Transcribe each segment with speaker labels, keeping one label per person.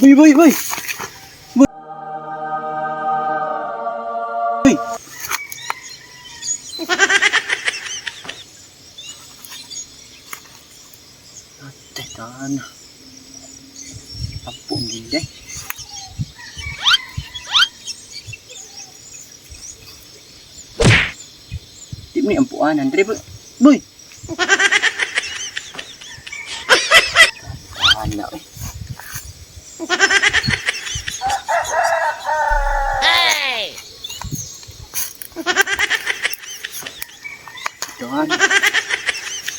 Speaker 1: Boy, boy, boy. Boy. Boy. Tekan. Apa ni deh? Di ni ampuan Andre, boy. Anak eh. Hey. Tuhan.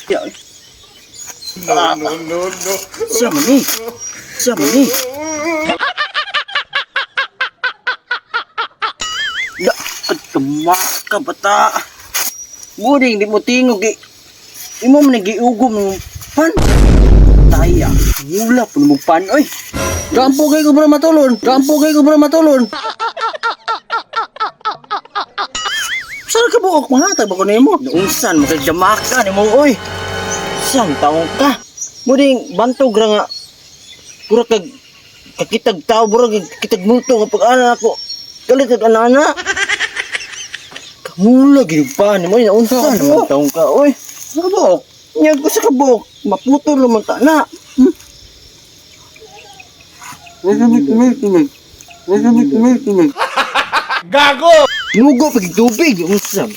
Speaker 1: Ya. No. Sama ni. Ya, ketemak ka bata. Buding di mo tingog di. Imo man giugom ng pan. Taya, mula pun mo pan oy. Gampo kay ko para matulon. Saan ka buok mahatag ba ko nimo? Unsan makajamaka nimo oy. Sang taong ka. Muding bantog ra nga. Pura kag kakitag tao pura kag kitag muto nga pag-ana ako. Kalit kag anana. Kamula gid pa nimo ina unsan naman taong ka oy. Sa buok. Nyag ko sa kabok. Maputol naman ta na.
Speaker 2: Gago!
Speaker 1: Nugo pag tubig. Unsan.